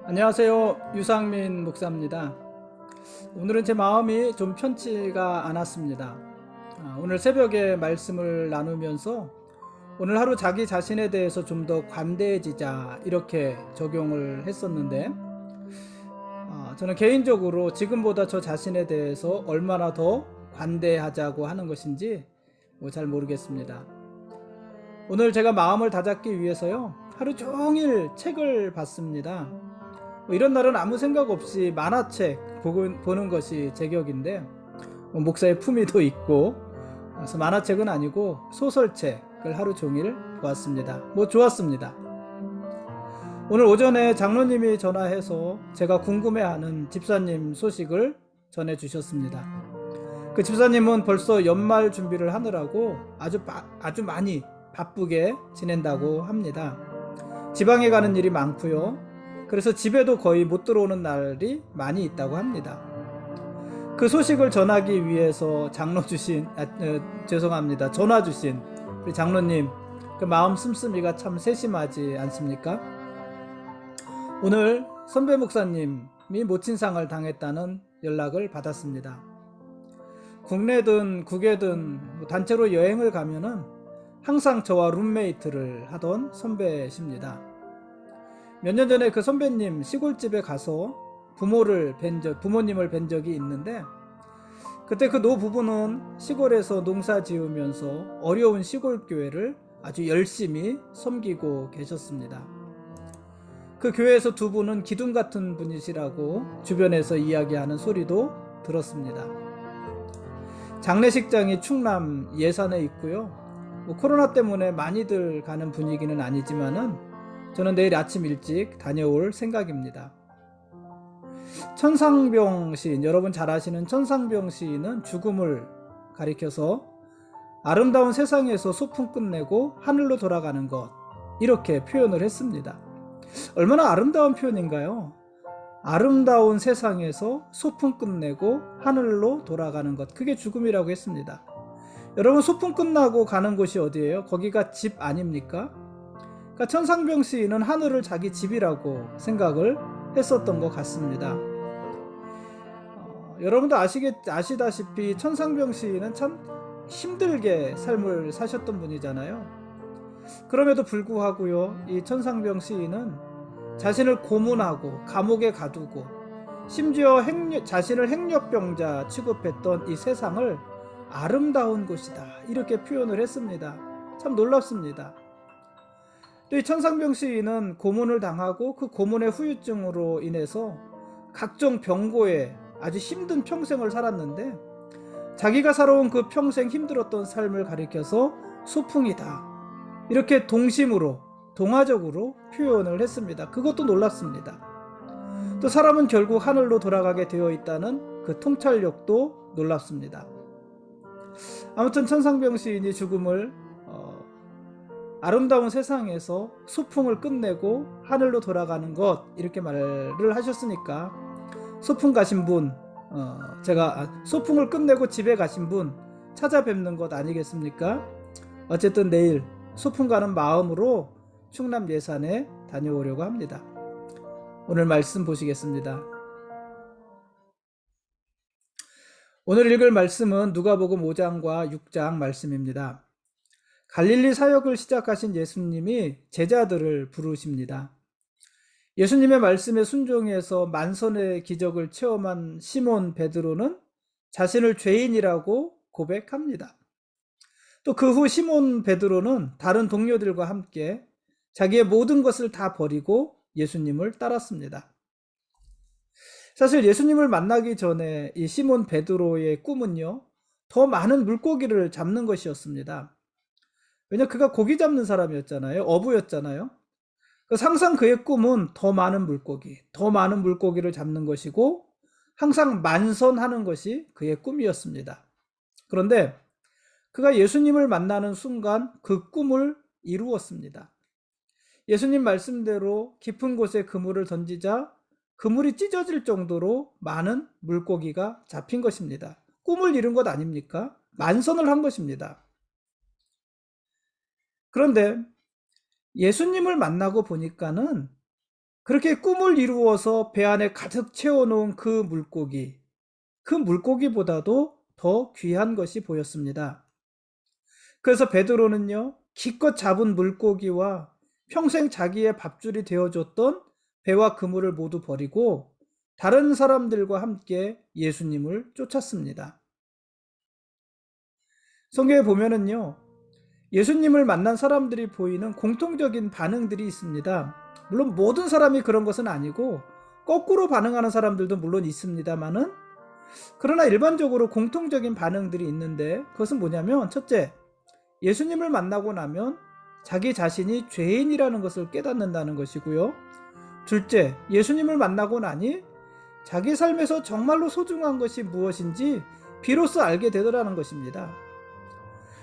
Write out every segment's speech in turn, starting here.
안녕하세요. 유상민 목사입니다. 오늘은 제 마음이 좀 편치가 않았습니다. 오늘 새벽에 말씀을 나누면서 오늘 하루 자기 자신에 대해서 좀 더 관대해지자 이렇게 적용을 했었는데 저는 개인적으로 지금보다 저 자신에 대해서 얼마나 더 관대하자고 하는 것인지 잘 모르겠습니다. 오늘 제가 마음을 다잡기 위해서요, 하루 종일 책을 봤습니다. 이런 날은 아무 생각 없이 만화책 보는 것이 제격인데, 목사의 품위도 있고, 그래서 만화책은 아니고 소설책을 하루 종일 보았습니다. 좋았습니다. 오늘 오전에 장로님이 전화해서 제가 궁금해하는 집사님 소식을 전해주셨습니다. 그 집사님은 벌써 연말 준비를 하느라고 아주 많이 바쁘게 지낸다고 합니다. 지방에 가는 일이 많고요. 그래서 집에도 거의 못 들어오는 날이 많이 있다고 합니다. 그 소식을 전하기 위해서 전화 주신 우리 장로님, 그 마음 씀씀이가 참 세심하지 않습니까? 오늘 선배 목사님이 모친상을 당했다는 연락을 받았습니다. 국내든 국외든 단체로 여행을 가면은 항상 저와 룸메이트를 하던 선배십니다. 몇 년 전에 그 선배님 시골집에 가서 부모님을 뵌 적이 있는데, 그때 그 노부부는 시골에서 농사 지으면서 어려운 시골교회를 아주 열심히 섬기고 계셨습니다. 그 교회에서 두 분은 기둥 같은 분이시라고 주변에서 이야기하는 소리도 들었습니다. 장례식장이 충남 예산에 있고요. 코로나 때문에 많이들 가는 분위기는 아니지만은 저는 내일 아침 일찍 다녀올 생각입니다. 천상병 시인, 여러분 잘 아시는 천상병 시인은 죽음을 가리켜서 아름다운 세상에서 소풍 끝내고 하늘로 돌아가는 것, 이렇게 표현을 했습니다. 얼마나 아름다운 표현인가요? 아름다운 세상에서 소풍 끝내고 하늘로 돌아가는 것, 그게 죽음이라고 했습니다. 여러분, 소풍 끝나고 가는 곳이 어디예요? 거기가 집 아닙니까? 그러니까 천상병 시인은 하늘을 자기 집이라고 생각을 했었던 것 같습니다. 여러분도 아시다시피 천상병 시인은 참 힘들게 삶을 사셨던 분이잖아요. 그럼에도 불구하고요, 이 천상병 시인은 자신을 고문하고 감옥에 가두고 심지어 자신을 행렬병자 취급했던 이 세상을 아름다운 곳이다, 이렇게 표현을 했습니다. 참 놀랍습니다. 또 이 천상병 시인은 고문을 당하고 그 고문의 후유증으로 인해서 각종 병고에 아주 힘든 평생을 살았는데, 자기가 살아온 그 평생 힘들었던 삶을 가리켜서 소풍이다, 이렇게 동화적으로 표현을 했습니다. 그것도 놀랍습니다. 또 사람은 결국 하늘로 돌아가게 되어 있다는 그 통찰력도 놀랍습니다. 아무튼 천상병 시인이 죽음을 아름다운 세상에서 소풍을 끝내고 하늘로 돌아가는 것, 이렇게 말을 하셨으니까 소풍 가신 분, 소풍을 끝내고 집에 가신 분 찾아뵙는 것 아니겠습니까? 어쨌든 내일 소풍 가는 마음으로 충남 예산에 다녀오려고 합니다. 오늘 말씀 보시겠습니다. 오늘 읽을 말씀은 누가복음 5장과 6장 말씀입니다. 갈릴리 사역을 시작하신 예수님이 제자들을 부르십니다. 예수님의 말씀에 순종해서 만선의 기적을 체험한 시몬 베드로는 자신을 죄인이라고 고백합니다. 또 그 후 시몬 베드로는 다른 동료들과 함께 자기의 모든 것을 다 버리고 예수님을 따랐습니다. 사실 예수님을 만나기 전에 이 시몬 베드로의 꿈은요, 더 많은 물고기를 잡는 것이었습니다. 왜냐, 그가 고기 잡는 사람이었잖아요. 어부였잖아요. 항상 그의 꿈은 더 많은 물고기를 잡는 것이고, 항상 만선하는 것이 그의 꿈이었습니다. 그런데 그가 예수님을 만나는 순간 그 꿈을 이루었습니다. 예수님 말씀대로 깊은 곳에 그물을 던지자 그물이 찢어질 정도로 많은 물고기가 잡힌 것입니다. 꿈을 이룬 것 아닙니까? 만선을 한 것입니다. 그런데 예수님을 만나고 보니까는 그렇게 꿈을 이루어서 배 안에 가득 채워놓은 그 물고기보다도 더 귀한 것이 보였습니다. 그래서 베드로는요, 기껏 잡은 물고기와 평생 자기의 밥줄이 되어줬던 배와 그물을 모두 버리고 다른 사람들과 함께 예수님을 쫓았습니다. 성경에 보면은요, 예수님을 만난 사람들이 보이는 공통적인 반응들이 있습니다. 물론 모든 사람이 그런 것은 아니고 거꾸로 반응하는 사람들도 물론 있습니다만은, 그러나 일반적으로 공통적인 반응들이 있는데, 그것은 뭐냐면, 첫째, 예수님을 만나고 나면 자기 자신이 죄인이라는 것을 깨닫는다는 것이고요. 둘째, 예수님을 만나고 나니 자기 삶에서 정말로 소중한 것이 무엇인지 비로소 알게 되더라는 것입니다.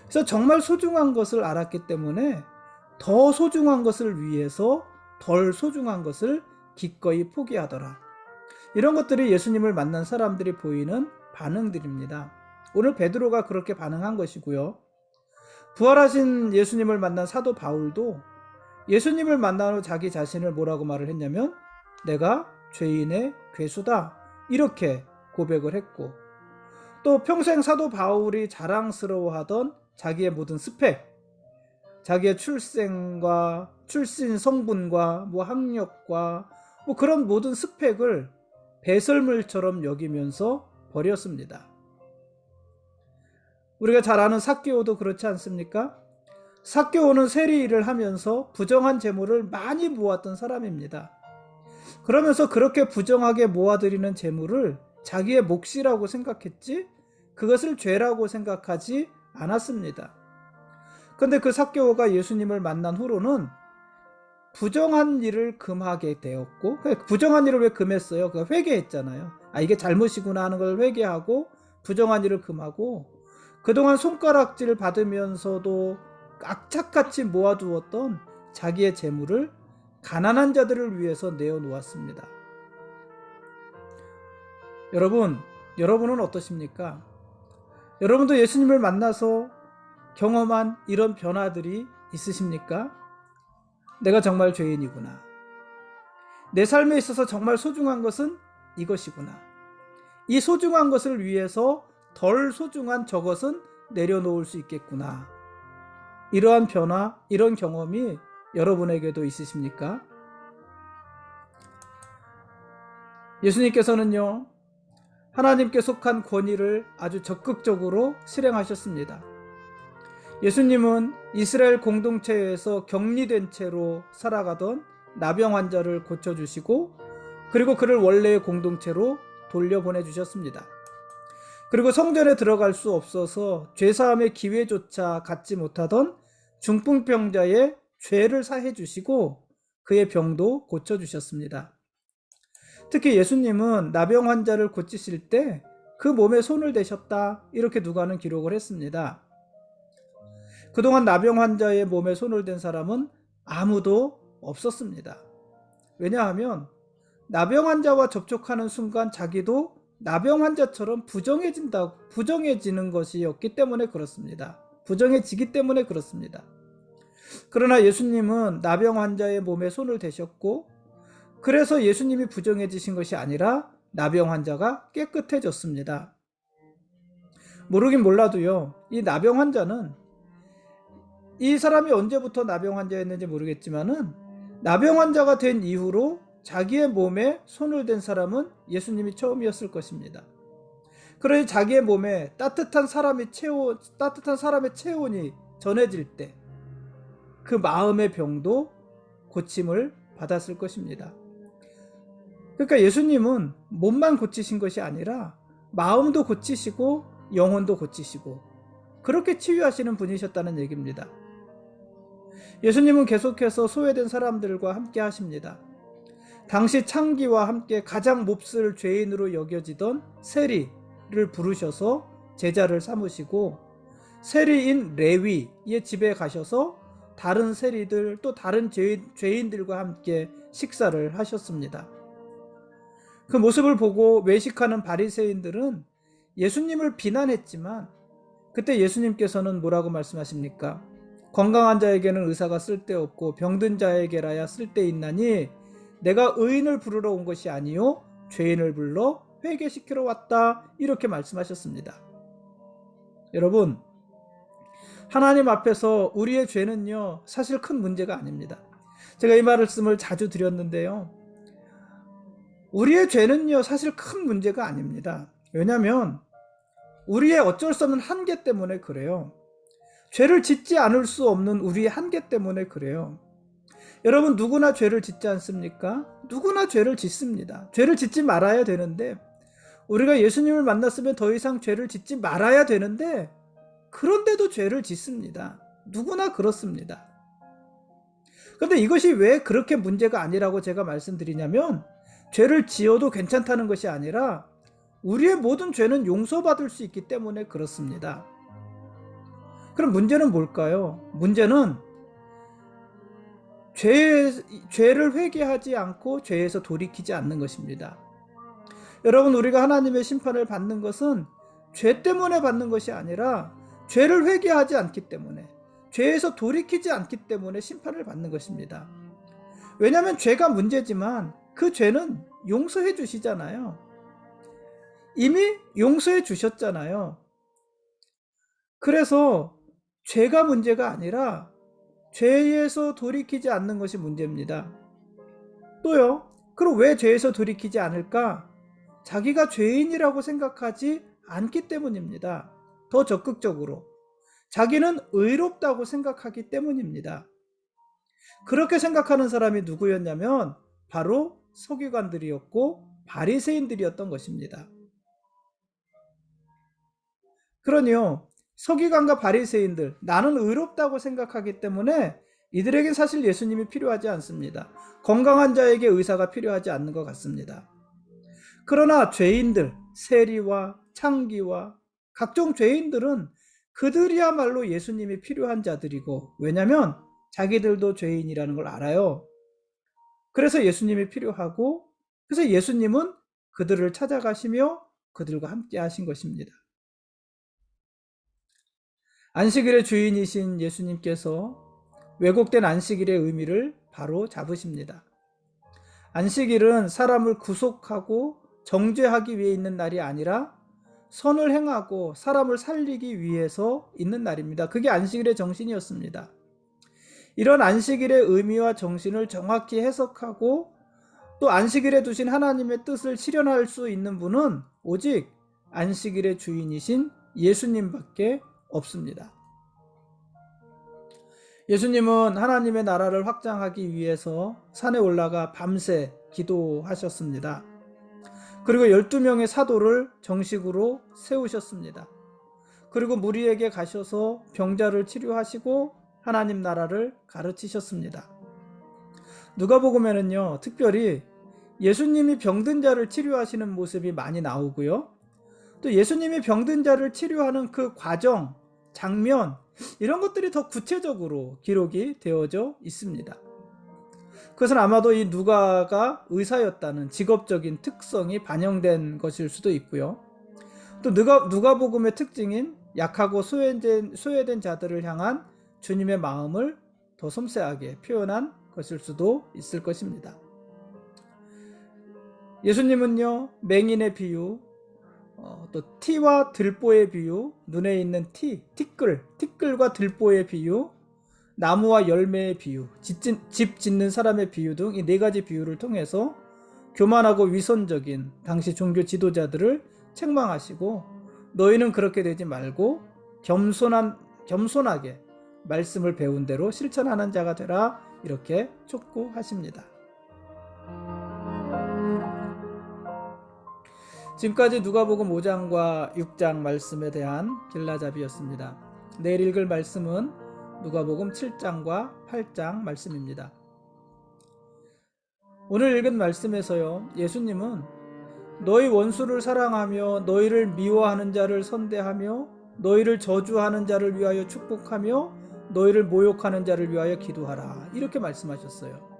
그래서 정말 소중한 것을 알았기 때문에 더 소중한 것을 위해서 덜 소중한 것을 기꺼이 포기하더라. 이런 것들이 예수님을 만난 사람들이 보이는 반응들입니다. 오늘 베드로가 그렇게 반응한 것이고요. 부활하신 예수님을 만난 사도 바울도 예수님을 만난 후 자기 자신을 뭐라고 말을 했냐면, 내가 죄인의 괴수다, 이렇게 고백을 했고, 또 평생 사도 바울이 자랑스러워하던 자기의 모든 스펙, 자기의 출생과 출신 성분과 학력과 그런 모든 스펙을 배설물처럼 여기면서 버렸습니다. 우리가 잘 아는 삭개오도 그렇지 않습니까? 삭개오는 세리 일을 하면서 부정한 재물을 많이 모았던 사람입니다. 그러면서 그렇게 부정하게 모아들이는 재물을 자기의 몫이라고 생각했지, 그것을 죄라고 생각하지 않았습니다. 그런데 그 삭개오가 예수님을 만난 후로는 부정한 일을 금하게 되었고, 부정한 일을 왜 금했어요? 회개했잖아요. 이게 잘못이구나 하는 걸 회개하고 부정한 일을 금하고, 그동안 손가락질 받으면서도 악착같이 모아두었던 자기의 재물을 가난한 자들을 위해서 내어놓았습니다. 여러분은 어떠십니까? 여러분도 예수님을 만나서 경험한 이런 변화들이 있으십니까? 내가 정말 죄인이구나. 내 삶에 있어서 정말 소중한 것은 이것이구나. 이 소중한 것을 위해서 덜 소중한 저것은 내려놓을 수 있겠구나. 이러한 변화, 이런 경험이 여러분에게도 있으십니까? 예수님께서는요, 하나님께 속한 권위를 아주 적극적으로 실행하셨습니다. 예수님은 이스라엘 공동체에서 격리된 채로 살아가던 나병 환자를 고쳐주시고, 그리고 그를 원래의 공동체로 돌려보내주셨습니다. 그리고 성전에 들어갈 수 없어서 죄사함의 기회조차 갖지 못하던 중풍병자의 죄를 사해 주시고 그의 병도 고쳐주셨습니다. 특히 예수님은 나병 환자를 고치실 때 그 몸에 손을 대셨다, 이렇게 누가는 기록을 했습니다. 그동안 나병 환자의 몸에 손을 댄 사람은 아무도 없었습니다. 왜냐하면 나병 환자와 접촉하는 순간 자기도 나병 환자처럼 부정해지는 것이었기 때문에 그렇습니다. 부정해지기 때문에 그렇습니다. 그러나 예수님은 나병 환자의 몸에 손을 대셨고, 그래서 예수님이 부정해지신 것이 아니라 나병 환자가 깨끗해졌습니다. 모르긴 몰라도요, 이 나병 환자는, 이 사람이 언제부터 나병 환자였는지 모르겠지만은 나병 환자가 된 이후로 자기의 몸에 손을 댄 사람은 예수님이 처음이었을 것입니다. 그러니 자기의 몸에 따뜻한 사람의 체온이 전해질 때 그 마음의 병도 고침을 받았을 것입니다. 그러니까 예수님은 몸만 고치신 것이 아니라 마음도 고치시고 영혼도 고치시고 그렇게 치유하시는 분이셨다는 얘기입니다. 예수님은 계속해서 소외된 사람들과 함께 하십니다. 당시 창기와 함께 가장 몹쓸 죄인으로 여겨지던 세리를 부르셔서 제자를 삼으시고, 세리인 레위의 집에 가셔서 다른 세리들 또 다른 죄인들과 함께 식사를 하셨습니다. 그 모습을 보고 외식하는 바리새인들은 예수님을 비난했지만 그때 예수님께서는 뭐라고 말씀하십니까? 건강한 자에게는 의사가 쓸데없고 병든 자에게라야 쓸데있나니 내가 의인을 부르러 온 것이 아니요 죄인을 불러 회개시키러 왔다. 이렇게 말씀하셨습니다. 여러분, 하나님 앞에서 우리의 죄는요 사실 큰 문제가 아닙니다. 제가 이 말씀을 자주 드렸는데요, 우리의 죄는요 사실 큰 문제가 아닙니다. 왜냐하면 우리의 어쩔 수 없는 한계 때문에 그래요. 죄를 짓지 않을 수 없는 우리의 한계 때문에 그래요. 여러분, 누구나 죄를 짓지 않습니까? 누구나 죄를 짓습니다. 죄를 짓지 말아야 되는데, 우리가 예수님을 만났으면 더 이상 죄를 짓지 말아야 되는데, 그런데도 죄를 짓습니다. 누구나 그렇습니다. 그런데 이것이 왜 그렇게 문제가 아니라고 제가 말씀드리냐면, 죄를 지어도 괜찮다는 것이 아니라 우리의 모든 죄는 용서받을 수 있기 때문에 그렇습니다. 그럼 문제는 뭘까요? 문제는 죄를 회개하지 않고 죄에서 돌이키지 않는 것입니다. 여러분, 우리가 하나님의 심판을 받는 것은 죄 때문에 받는 것이 아니라 죄를 회개하지 않기 때문에, 죄에서 돌이키지 않기 때문에 심판을 받는 것입니다. 왜냐하면 죄가 문제지만 그 죄는 용서해 주시잖아요. 이미 용서해 주셨잖아요. 그래서 죄가 문제가 아니라 죄에서 돌이키지 않는 것이 문제입니다. 또요, 그럼 왜 죄에서 돌이키지 않을까? 자기가 죄인이라고 생각하지 않기 때문입니다. 더 적극적으로 자기는 의롭다고 생각하기 때문입니다. 그렇게 생각하는 사람이 누구였냐면 바로 서기관들이었고 바리새인들이었던 것입니다. 그러니요, 서기관과 바리새인들, 나는 의롭다고 생각하기 때문에 이들에겐 사실 예수님이 필요하지 않습니다. 건강한 자에게 의사가 필요하지 않는 것 같습니다. 그러나 죄인들, 세리와 창기와 각종 죄인들은 그들이야말로 예수님이 필요한 자들이고, 왜냐하면 자기들도 죄인이라는 걸 알아요. 그래서 예수님이 필요하고, 그래서 예수님은 그들을 찾아가시며 그들과 함께 하신 것입니다. 안식일의 주인이신 예수님께서 왜곡된 안식일의 의미를 바로 잡으십니다. 안식일은 사람을 구속하고 정죄하기 위해 있는 날이 아니라 선을 행하고 사람을 살리기 위해서 있는 날입니다. 그게 안식일의 정신이었습니다. 이런 안식일의 의미와 정신을 정확히 해석하고 또 안식일에 두신 하나님의 뜻을 실현할 수 있는 분은 오직 안식일의 주인이신 예수님밖에 없습니다. 예수님은 하나님의 나라를 확장하기 위해서 산에 올라가 밤새 기도하셨습니다. 그리고 12명의 사도를 정식으로 세우셨습니다. 그리고 무리에게 가셔서 병자를 치료하시고 하나님 나라를 가르치셨습니다. 누가복음에는요, 특별히 예수님이 병든 자를 치료하시는 모습이 많이 나오고요. 또 예수님이 병든 자를 치료하는 그 과정, 장면, 이런 것들이 더 구체적으로 기록이 되어져 있습니다. 그것은 아마도 이 누가가 의사였다는 직업적인 특성이 반영된 것일 수도 있고요. 또 누가복음의 특징인 약하고 소외된 자들을 향한 주님의 마음을 더 섬세하게 표현한 것일 수도 있을 것입니다. 예수님은요, 맹인의 비유, 또 티와 들보의 비유, 눈에 있는 티끌과 들보의 비유, 나무와 열매의 비유, 집 짓는 사람의 비유 등 이 4가지 비유를 통해서 교만하고 위선적인 당시 종교 지도자들을 책망하시고, 너희는 그렇게 되지 말고 겸손하게 말씀을 배운 대로 실천하는 자가 되라, 이렇게 촉구하십니다. 지금까지 누가복음 5장과 6장 말씀에 대한 길라잡이였습니다. 내일 읽을 말씀은 누가복음 7장과 8장 말씀입니다. 오늘 읽은 말씀에서요, 예수님은 너희 원수를 사랑하며 너희를 미워하는 자를 선대하며 너희를 저주하는 자를 위하여 축복하며 너희를 모욕하는 자를 위하여 기도하라, 이렇게 말씀하셨어요.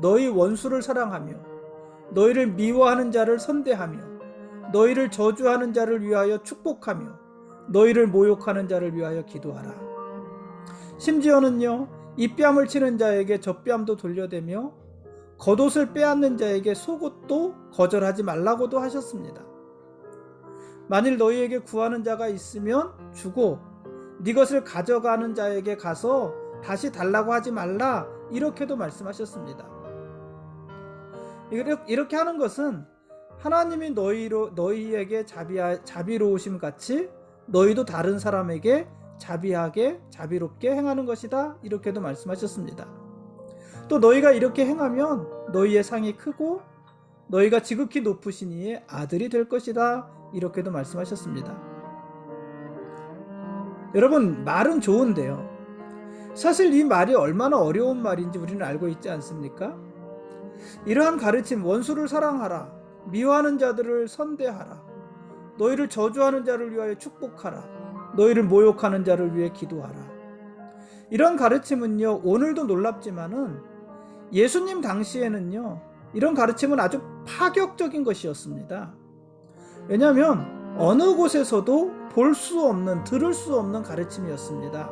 너희 원수를 사랑하며 너희를 미워하는 자를 선대하며 너희를 저주하는 자를 위하여 축복하며 너희를 모욕하는 자를 위하여 기도하라. 심지어는요, 입뺨을 치는 자에게 젖뺨도 돌려대며 겉옷을 빼앗는 자에게 속옷도 거절하지 말라고도 하셨습니다. 만일 너희에게 구하는 자가 있으면 주고 네 것을 가져가는 자에게 가서 다시 달라고 하지 말라, 이렇게도 말씀하셨습니다. 이렇게 하는 것은 하나님이 너희에게 자비로우심 같이 너희도 다른 사람에게 자비하게 자비롭게 행하는 것이다, 이렇게도 말씀하셨습니다. 또 너희가 이렇게 행하면 너희의 상이 크고 너희가 지극히 높으신 이의 아들이 될 것이다, 이렇게도 말씀하셨습니다. 여러분, 말은 좋은데요, 사실 이 말이 얼마나 어려운 말인지 우리는 알고 있지 않습니까? 이러한 가르침, 원수를 사랑하라, 미워하는 자들을 선대하라, 너희를 저주하는 자를 위하여 축복하라, 너희를 모욕하는 자를 위해 기도하라, 이런 가르침은요, 오늘도 놀랍지만은 예수님 당시에는요, 이런 가르침은 아주 파격적인 것이었습니다. 왜냐하면 어느 곳에서도 볼 수 없는, 들을 수 없는 가르침이었습니다.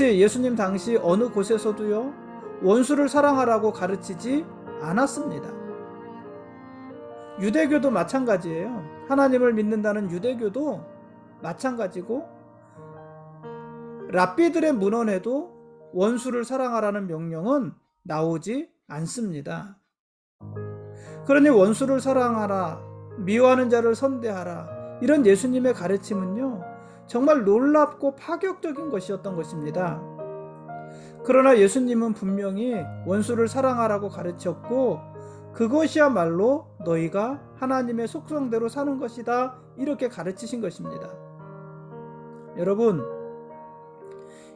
예수님 당시 어느 곳에서도요, 원수를 사랑하라고 가르치지 않았습니다. 유대교도 마찬가지예요. 하나님을 믿는다는 유대교도 마찬가지고, 랍비들의 문헌에도 원수를 사랑하라는 명령은 나오지 않습니다. 그러니 원수를 사랑하라, 미워하는 자를 선대하라, 이런 예수님의 가르침은요, 정말 놀랍고 파격적인 것이었던 것입니다. 그러나 예수님은 분명히 원수를 사랑하라고 가르쳤고, 그것이야말로 너희가 하나님의 속성대로 사는 것이다, 이렇게 가르치신 것입니다. 여러분,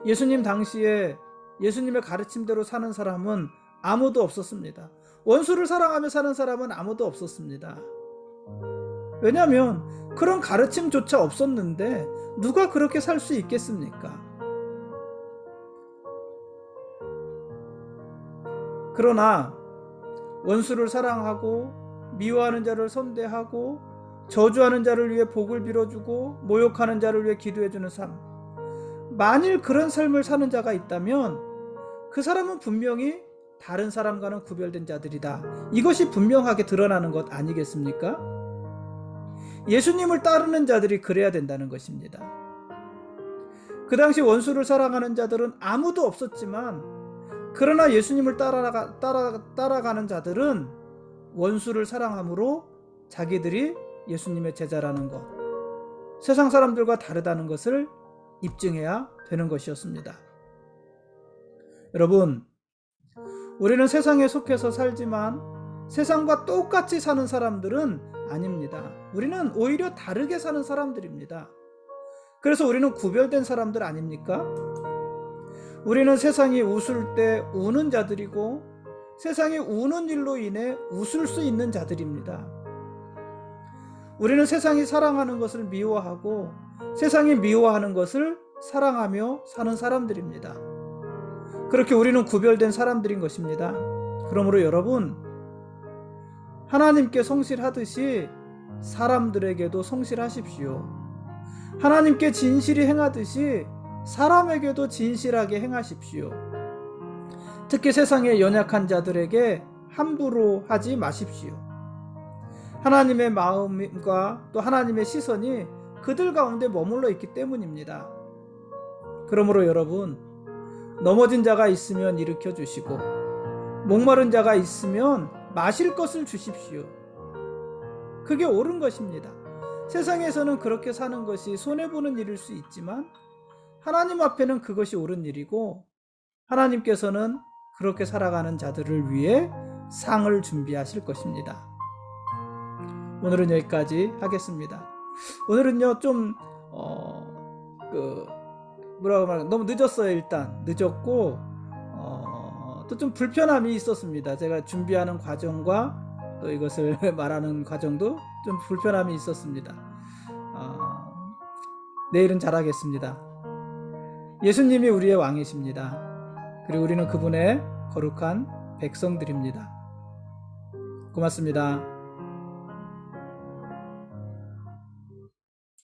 예수님 당시에 예수님의 가르침대로 사는 사람은 아무도 없었습니다. 원수를 사랑하며 사는 사람은 아무도 없었습니다. 왜냐하면 그런 가르침조차 없었는데 누가 그렇게 살 수 있겠습니까? 그러나 원수를 사랑하고 미워하는 자를 선대하고 저주하는 자를 위해 복을 빌어주고 모욕하는 자를 위해 기도해주는 삶, 만일 그런 삶을 사는 자가 있다면 그 사람은 분명히 다른 사람과는 구별된 자들이다, 이것이 분명하게 드러나는 것 아니겠습니까? 예수님을 따르는 자들이 그래야 된다는 것입니다. 그 당시 원수를 사랑하는 자들은 아무도 없었지만, 그러나 예수님을 따라가는 자들은 원수를 사랑함으로 자기들이 예수님의 제자라는 것, 세상 사람들과 다르다는 것을 입증해야 되는 것이었습니다. 여러분, 우리는 세상에 속해서 살지만 세상과 똑같이 사는 사람들은 아닙니다. 우리는 오히려 다르게 사는 사람들입니다. 그래서 우리는 구별된 사람들 아닙니까? 우리는 세상이 웃을 때 우는 자들이고, 세상이 우는 일로 인해 웃을 수 있는 자들입니다. 우리는 세상이 사랑하는 것을 미워하고, 세상이 미워하는 것을 사랑하며 사는 사람들입니다. 그렇게 우리는 구별된 사람들인 것입니다. 그러므로 여러분, 하나님께 성실하듯이 사람들에게도 성실하십시오. 하나님께 진실히 행하듯이 사람에게도 진실하게 행하십시오. 특히 세상의 연약한 자들에게 함부로 하지 마십시오. 하나님의 마음과 또 하나님의 시선이 그들 가운데 머물러 있기 때문입니다. 그러므로 여러분, 넘어진 자가 있으면 일으켜 주시고, 목마른 자가 있으면 마실 것을 주십시오. 그게 옳은 것입니다. 세상에서는 그렇게 사는 것이 손해보는 일일 수 있지만 하나님 앞에는 그것이 옳은 일이고, 하나님께서는 그렇게 살아가는 자들을 위해 상을 준비하실 것입니다. 오늘은 여기까지 하겠습니다. 오늘은요 좀 너무 늦었어요. 일단 늦었고 또 좀 불편함이 있었습니다. 제가 준비하는 과정과 또 이것을 말하는 과정도 좀 불편함이 있었습니다. 내일은 잘하겠습니다. 예수님이 우리의 왕이십니다. 그리고 우리는 그분의 거룩한 백성들입니다. 고맙습니다.